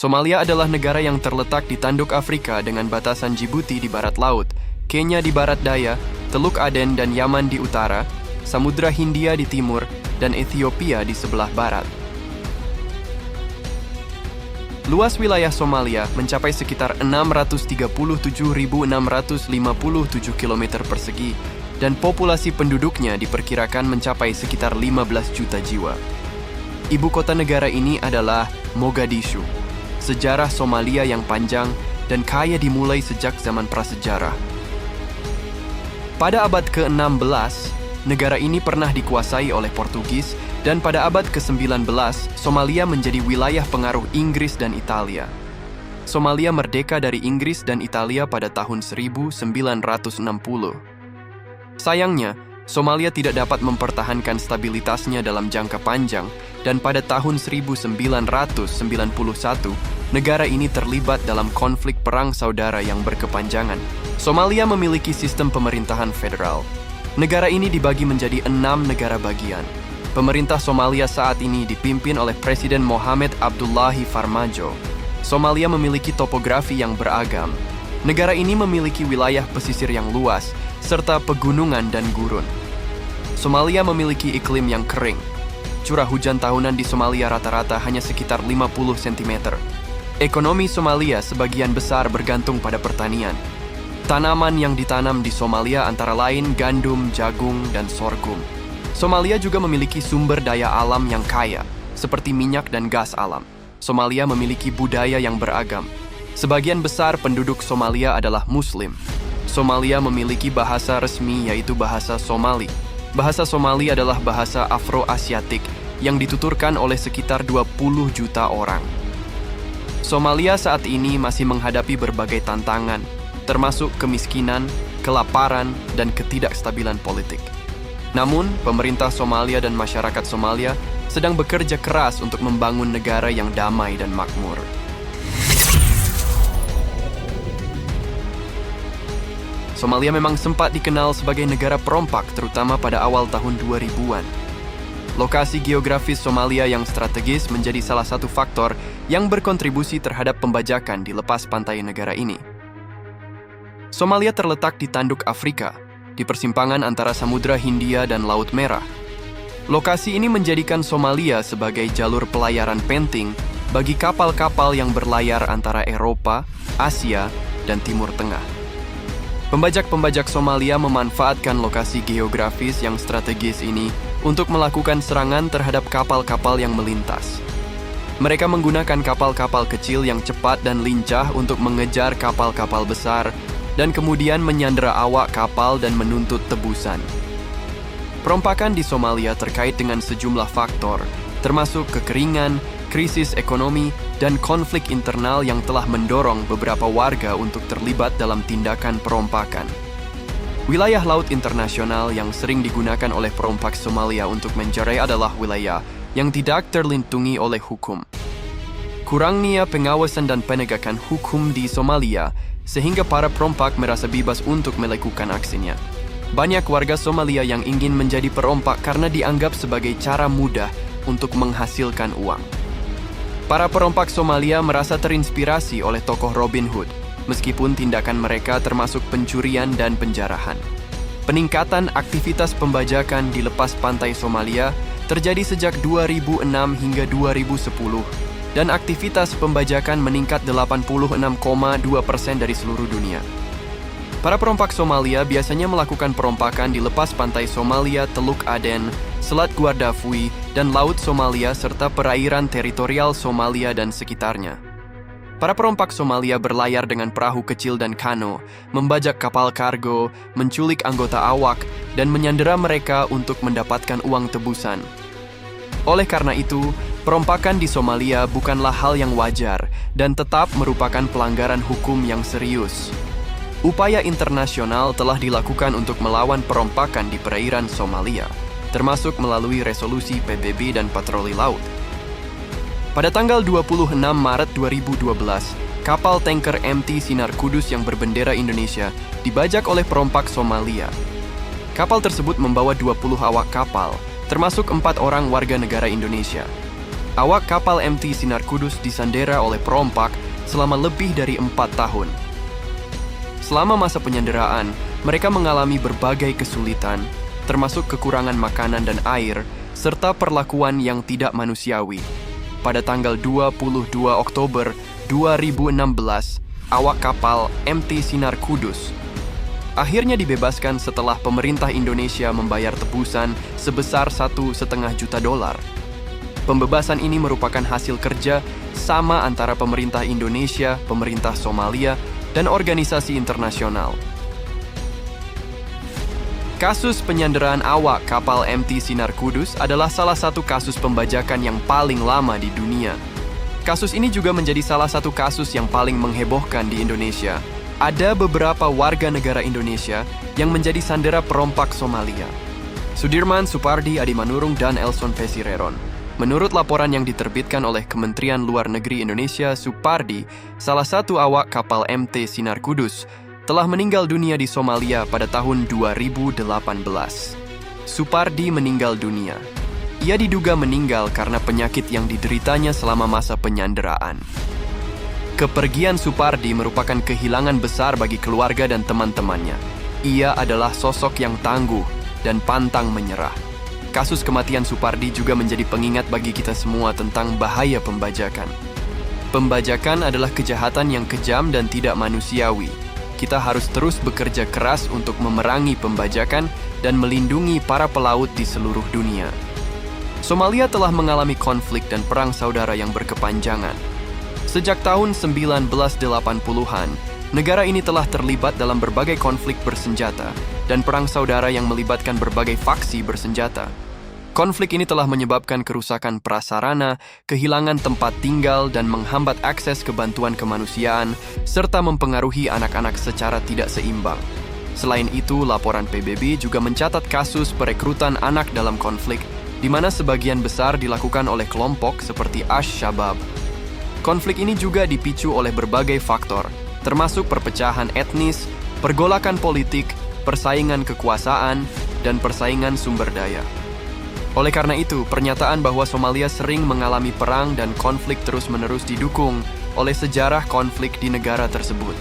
Somalia adalah negara yang terletak di tanduk Afrika dengan batasan Djibouti di barat laut, Kenya di barat daya, Teluk Aden dan Yaman di utara, Samudra Hindia di timur, dan Ethiopia di sebelah barat. Luas wilayah Somalia mencapai sekitar 637.657 km persegi dan populasi penduduknya diperkirakan mencapai sekitar 15 juta jiwa. Ibu kota negara ini adalah Mogadishu. Sejarah Somalia yang panjang dan kaya dimulai sejak zaman prasejarah. Pada abad ke-16, negara ini pernah dikuasai oleh Portugis dan pada abad ke-19, Somalia menjadi wilayah pengaruh Inggris dan Italia. Somalia merdeka dari Inggris dan Italia pada tahun 1960. Sayangnya, Somalia tidak dapat mempertahankan stabilitasnya dalam jangka panjang dan pada tahun 1991, negara ini terlibat dalam konflik perang saudara yang berkepanjangan. Somalia memiliki sistem pemerintahan federal. Negara ini dibagi menjadi 6 negara bagian. Pemerintah Somalia saat ini dipimpin oleh Presiden Mohamed Abdullahi Farmajo. Somalia memiliki topografi yang beragam. Negara ini memiliki wilayah pesisir yang luas, serta pegunungan dan gurun. Somalia memiliki iklim yang kering. Curah hujan tahunan di Somalia rata-rata hanya sekitar 50 cm. Ekonomi Somalia sebagian besar bergantung pada pertanian. Tanaman yang ditanam di Somalia antara lain gandum, jagung, dan sorghum. Somalia juga memiliki sumber daya alam yang kaya, seperti minyak dan gas alam. Somalia memiliki budaya yang beragam. Sebagian besar penduduk Somalia adalah Muslim. Somalia memiliki bahasa resmi yaitu bahasa Somali. Bahasa Somali adalah bahasa Afro-Asiatik yang dituturkan oleh sekitar 20 juta orang. Somalia saat ini masih menghadapi berbagai tantangan, termasuk kemiskinan, kelaparan, dan ketidakstabilan politik. Namun, pemerintah Somalia dan masyarakat Somalia sedang bekerja keras untuk membangun negara yang damai dan makmur. Somalia memang sempat dikenal sebagai negara perompak, terutama pada awal tahun 2000-an. Lokasi geografis Somalia yang strategis menjadi salah satu faktor yang berkontribusi terhadap pembajakan di lepas pantai negara ini. Somalia terletak di tanduk Afrika, di persimpangan antara Samudra Hindia dan Laut Merah. Lokasi ini menjadikan Somalia sebagai jalur pelayaran penting bagi kapal-kapal yang berlayar antara Eropa, Asia, dan Timur Tengah. Pembajak-pembajak Somalia memanfaatkan lokasi geografis yang strategis ini untuk melakukan serangan terhadap kapal-kapal yang melintas. Mereka menggunakan kapal-kapal kecil yang cepat dan lincah untuk mengejar kapal-kapal besar dan kemudian menyandera awak kapal dan menuntut tebusan. Perompakan di Somalia terkait dengan sejumlah faktor, termasuk kekeringan, krisis ekonomi, dan konflik internal yang telah mendorong beberapa warga untuk terlibat dalam tindakan perompakan. Wilayah laut internasional yang sering digunakan oleh perompak Somalia untuk mencerai adalah wilayah yang tidak terlindungi oleh hukum. Kurangnya pengawasan dan penegakan hukum di Somalia sehingga para perompak merasa bebas untuk melakukan aksinya. Banyak warga Somalia yang ingin menjadi perompak karena dianggap sebagai cara mudah untuk menghasilkan uang. Para perompak Somalia merasa terinspirasi oleh tokoh Robin Hood, meskipun tindakan mereka termasuk pencurian dan penjarahan. Peningkatan aktivitas pembajakan di lepas pantai Somalia terjadi sejak 2006 hingga 2010, dan aktivitas pembajakan meningkat 86,2% dari seluruh dunia. Para perompak Somalia biasanya melakukan perompakan di lepas pantai Somalia, Teluk Aden, Selat Guardafui, dan Laut Somalia serta perairan teritorial Somalia dan sekitarnya. Para perompak Somalia berlayar dengan perahu kecil dan kano, membajak kapal kargo, menculik anggota awak, dan menyandera mereka untuk mendapatkan uang tebusan. Oleh karena itu, perompakan di Somalia bukanlah hal yang wajar dan tetap merupakan pelanggaran hukum yang serius. Upaya internasional telah dilakukan untuk melawan perompakan di perairan Somalia, termasuk melalui resolusi PBB dan patroli laut. Pada tanggal 26 Maret 2012, kapal tanker MT Sinar Kudus yang berbendera Indonesia dibajak oleh perompak Somalia. Kapal tersebut membawa 20 awak kapal, termasuk 4 orang warga negara Indonesia. Awak kapal MT Sinar Kudus disandera oleh perompak selama lebih dari 4 tahun. Selama masa penyanderaan, mereka mengalami berbagai kesulitan, termasuk kekurangan makanan dan air, serta perlakuan yang tidak manusiawi. Pada tanggal 22 Oktober 2016, awak kapal MT Sinar Kudus akhirnya dibebaskan setelah pemerintah Indonesia membayar tebusan sebesar $1,5 juta. Pembebasan ini merupakan hasil kerja sama antara pemerintah Indonesia, pemerintah Somalia, dan organisasi internasional. Kasus penyanderaan awak kapal MT Sinar Kudus adalah salah satu kasus pembajakan yang paling lama di dunia. Kasus ini juga menjadi salah satu kasus yang paling menghebohkan di Indonesia. Ada beberapa warga negara Indonesia yang menjadi sandera perompak Somalia. Sudirman, Supardi, Adi Manurung, dan Elson Pesireron. Menurut laporan yang diterbitkan oleh Kementerian Luar Negeri Indonesia, Supardi, salah satu awak kapal MT Sinar Kudus, telah meninggal dunia di Somalia pada tahun 2018. Supardi meninggal dunia. Ia diduga meninggal karena penyakit yang dideritanya selama masa penyanderaan. Kepergian Supardi merupakan kehilangan besar bagi keluarga dan teman-temannya. Ia adalah sosok yang tangguh dan pantang menyerah. Kasus kematian Supardi juga menjadi pengingat bagi kita semua tentang bahaya pembajakan. Pembajakan adalah kejahatan yang kejam dan tidak manusiawi. Kita harus terus bekerja keras untuk memerangi pembajakan dan melindungi para pelaut di seluruh dunia. Somalia telah mengalami konflik dan perang saudara yang berkepanjangan. Sejak tahun 1980-an, negara ini telah terlibat dalam berbagai konflik bersenjata dan perang saudara yang melibatkan berbagai faksi bersenjata. Konflik ini telah menyebabkan kerusakan prasarana, kehilangan tempat tinggal, dan menghambat akses ke bantuan kemanusiaan, serta mempengaruhi anak-anak secara tidak seimbang. Selain itu, laporan PBB juga mencatat kasus perekrutan anak dalam konflik, di mana sebagian besar dilakukan oleh kelompok seperti Ash-Shabaab. Konflik ini juga dipicu oleh berbagai faktor, termasuk perpecahan etnis, pergolakan politik, persaingan kekuasaan, dan persaingan sumber daya. Oleh karena itu, pernyataan bahwa Somalia sering mengalami perang dan konflik terus-menerus didukung oleh sejarah konflik di negara tersebut.